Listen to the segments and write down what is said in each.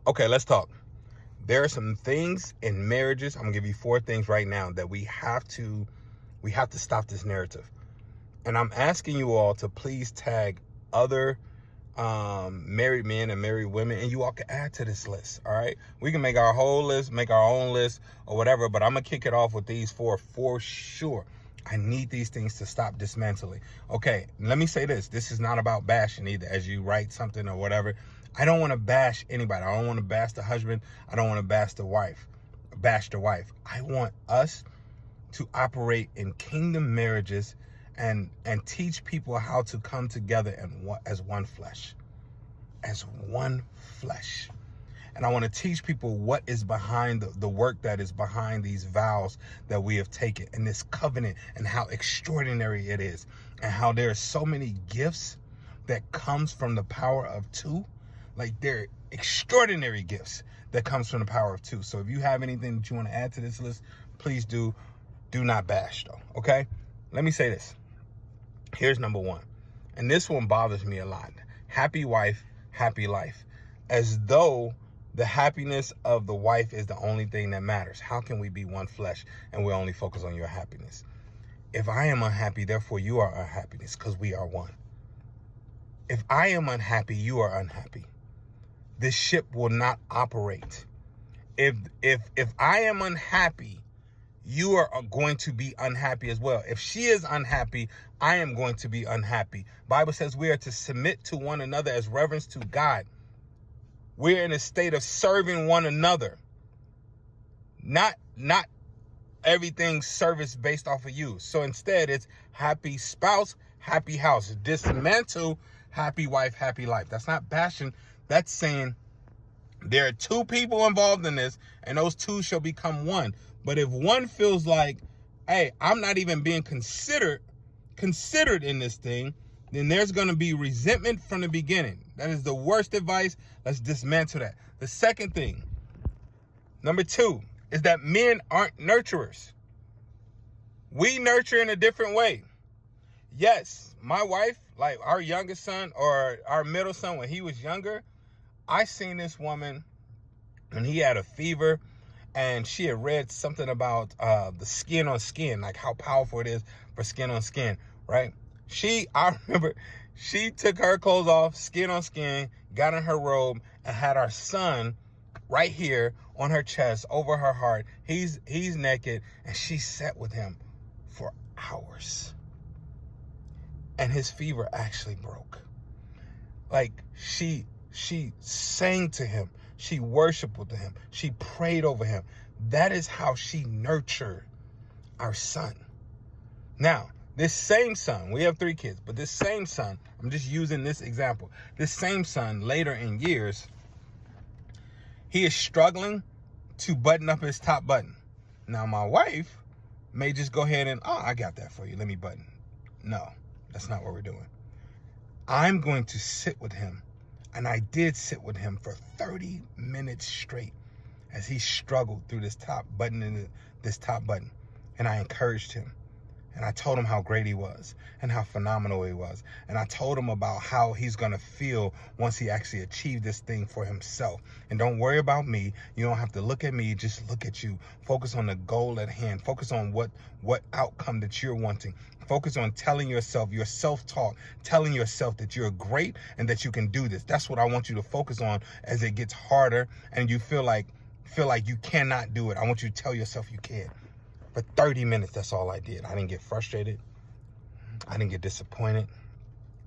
Okay, let's talk. There are some things in marriages. I'm gonna give you 4 things right now that we have to stop this narrative. And I'm asking you all to please tag other married men and married women, and you all can add to this list. All right, we can make our whole list, make our own list or whatever, but I'm gonna kick it off with these 4 for sure. I need these things to stop dismantling. Okay, let me say this is not about bashing either. As you write something or whatever, I don't want to bash anybody. I don't want to bash the husband. I don't want to bash the wife. I want us to operate in kingdom marriages and teach people how to come together as one flesh. And I want to teach people what is behind the work that is behind these vows that we have taken and this covenant, and how extraordinary it is, and how there are so many gifts that comes from the power of 2. Like, they're extraordinary gifts that comes from the power of 2. So if you have anything that you want to add to this list, please do not bash though. Okay, let me say this. Here's number 1, and this one bothers me a lot. Happy wife, happy life. As though the happiness of the wife is the only thing that matters. How can we be one flesh and we only focus on your happiness? If I am unhappy, therefore you are unhappiness, because we are one. If I am unhappy, you are unhappy. This ship will not operate. If I am unhappy, you are going to be unhappy as well. If she is unhappy, I am going to be unhappy. Bible says we are to submit to one another as reverence to God. We're in a state of serving one another. Not everything service based off of you. So instead, it's happy spouse, happy house. Dismantle happy wife, happy life. That's not bashing. That's saying there are 2 people involved in this, and those 2 shall become one. But if one feels like, hey, I'm not even being considered in this thing, then there's going to be resentment from the beginning. That is the worst advice. Let's dismantle that. The second thing, number 2, is that men aren't nurturers. We nurture in a different way. Yes, my wife, like our youngest son or our middle son, when he was younger, I seen this woman and he had a fever, and she had read something about the skin on skin, like how powerful it is for skin on skin, right? I remember she took her clothes off, skin on skin, got in her robe, and had our son right here on her chest, over her heart. He's naked, and she sat with him for hours. And his fever actually broke. Like, she sang to him. She worshiped with him. She prayed over him. That is how she nurtured our son. Now, this same son, we have 3 kids, but this same son, I'm just using this example. This same son, later in years, he is struggling to button up his top button. Now, my wife may just go ahead and, I got that for you. Let me button. No, that's not what we're doing. I'm going to sit with him. And I did sit with him for 30 minutes straight as he struggled through this top button. And I encouraged him. And I told him how great he was and how phenomenal he was. And I told him about how he's going to feel once he actually achieved this thing for himself. And don't worry about me. You don't have to look at me. Just look at you. Focus on the goal at hand. Focus on what outcome that you're wanting. Focus on telling yourself, your self-talk, telling yourself that you're great and that you can do this. That's what I want you to focus on as it gets harder and you feel like you cannot do it. I want you to tell yourself you can. For 30 minutes, that's all I did. I didn't get frustrated. I didn't get disappointed.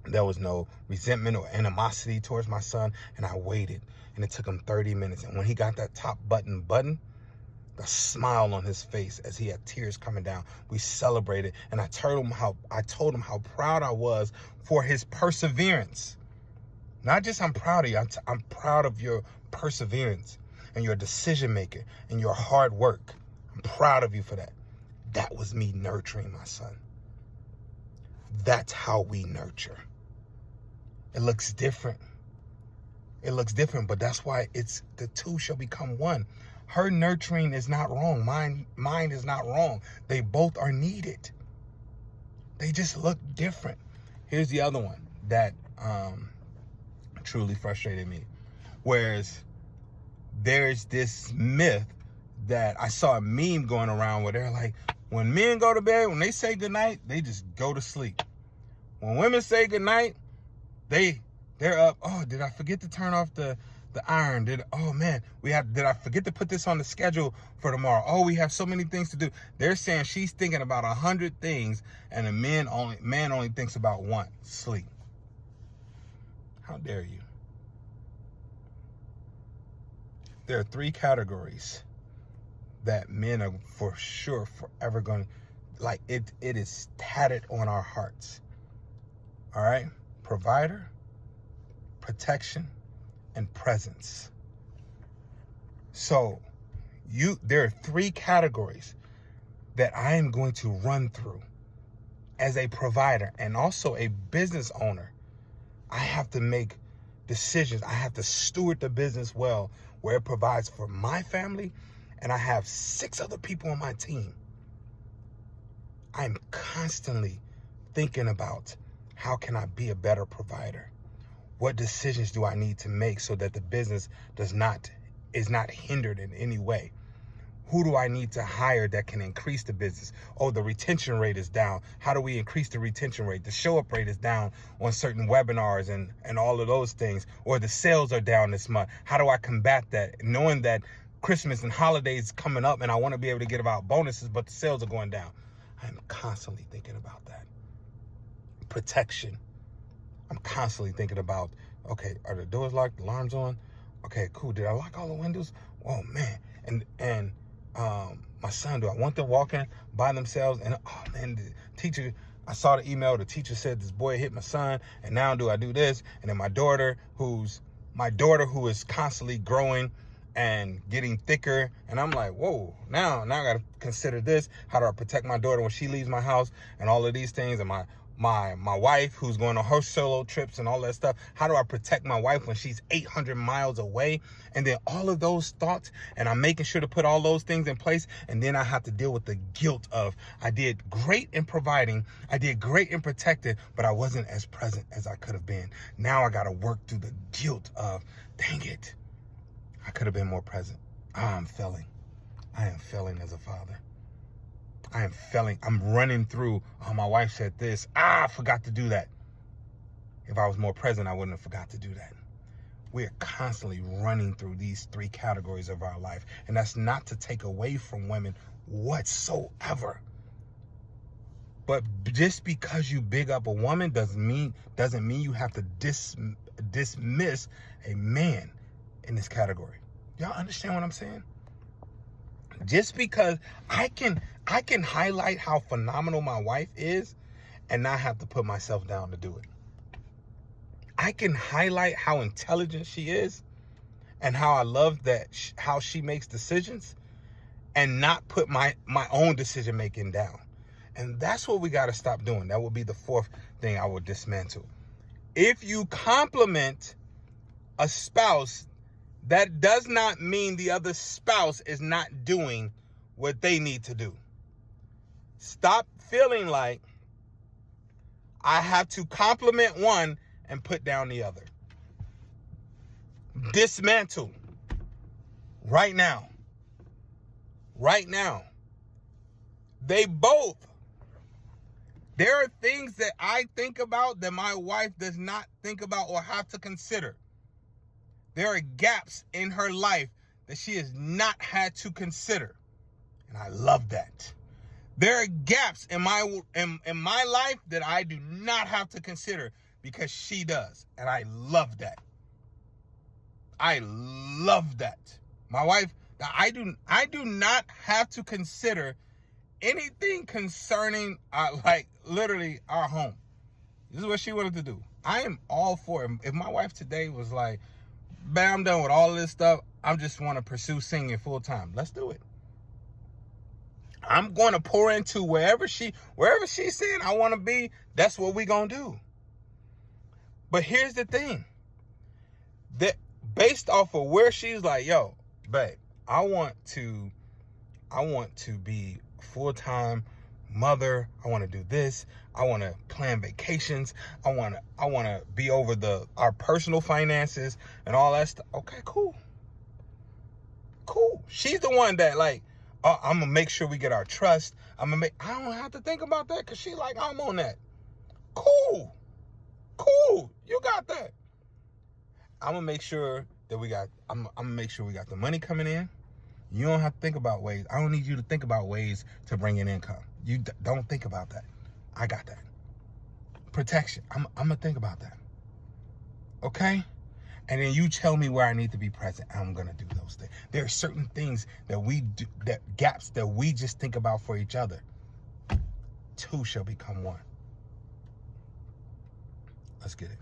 There was no resentment or animosity towards my son. And I waited. And it took him 30 minutes. And when he got that top button, the smile on his face as he had tears coming down, we celebrated. And I told him how proud I was for his perseverance. Not just I'm proud of you. I'm proud of your perseverance and your decision making and your hard work. I'm proud of you for that. That was me nurturing my son. That's how we nurture. It looks different. But that's why it's the 2 shall become one. Her nurturing is not wrong. Mine is not wrong. They both are needed. They just look different. Here's the other one that truly frustrated me. Whereas there's this myth that I saw a meme going around where they're like, when men go to bed, when they say goodnight, they just go to sleep. When women say goodnight, they're up. Oh, did I forget to turn off the iron? Did I forget to put this on the schedule for tomorrow? Oh, we have so many things to do. They're saying she's thinking about 100 things, and a man only thinks about one: sleep. How dare you? There are 3 categories that men are for sure forever going to, like, it is tatted on our hearts. All right? Provider, protection, and presence. So there are 3 categories that I am going to run through as a provider and also a business owner. I have to make decisions. I have to steward the business well, where it provides for my family, and I have 6 other people on my team. I'm constantly thinking about, how can I be a better provider? What decisions do I need to make so that the business is not hindered in any way? Who do I need to hire that can increase the business? Oh, the retention rate is down. How do we increase the retention rate? The show-up rate is down on certain webinars and all of those things. Or the sales are down this month. How do I combat that? Knowing that Christmas and holidays coming up and I want to be able to give out bonuses, but the sales are going down. I'm constantly thinking about that. Protection. I'm constantly thinking about, okay, are the doors locked, the alarms on? Okay, cool. Did I lock all the windows? Oh man. And my son, do I want them walking by themselves? And oh man, the teacher, I saw the email, the teacher said this boy hit my son, and now do I do this? And then my daughter who is constantly growing and getting thicker, and I'm like, whoa, now I gotta consider this. How do I protect my daughter when she leaves my house and all of these things? And my wife who's going on her solo trips and all that stuff. How do I protect my wife when she's 800 miles away? And then all of those thoughts, and I'm making sure to put all those things in place. And then I have to deal with the guilt of, I did great in providing, I did great in protecting, but I wasn't as present as I could have been. Now I got to work through the guilt of, dang it, I could have been more present. I'm failing. I am failing as a father. I am failing. I'm running through, oh, my wife said this. I forgot to do that. If I was more present, I wouldn't have forgot to do that. We are constantly running through these 3 categories of our life. And that's not to take away from women whatsoever. But just because you big up a woman doesn't mean you have to dismiss a man in this category. Y'all understand what I'm saying? Just because I can highlight how phenomenal my wife is and not have to put myself down to do it. I can highlight how intelligent she is and how I love how she makes decisions and not put my own decision making down. And that's what we got to stop doing. That would be the 4th thing I would dismantle. If you compliment a spouse, that does not mean the other spouse is not doing what they need to do. Stop feeling like I have to compliment one and put down the other. Dismantle. Right now. Right now. There are things that I think about that my wife does not think about or have to consider. There are gaps in her life that she has not had to consider. And I love that. There are gaps in my life that I do not have to consider because she does. And I love that. I love that. My wife, I do not have to consider anything concerning literally our home. This is what she wanted to do. I am all for it. If my wife today was like, "Bam, I'm done with all of this stuff. I just want to pursue singing full time." Let's do it. I'm going to pour into wherever she's saying I want to be. That's what we're going to do. But here's the thing. That based off of where she's like, yo, babe, I want to be full-time mother. I want to do this. I want to plan vacations. I want to be over our personal finances and all that stuff. Okay, cool. Cool. She's the one that like, I'm gonna make sure we get our trust. I don't have to think about that because she like, I'm on that. Cool. You got that. I'm gonna make sure that I'm gonna make sure we got the money coming in. You don't have to think about ways. I don't need you to think about ways to bring in income. You don't think about that. I got that. Protection. I'm gonna think about that. Okay? And then you tell me where I need to be present. I'm gonna do those things. There are certain things that we do, that gaps that we just think about for each other. Two shall become one. Let's get it.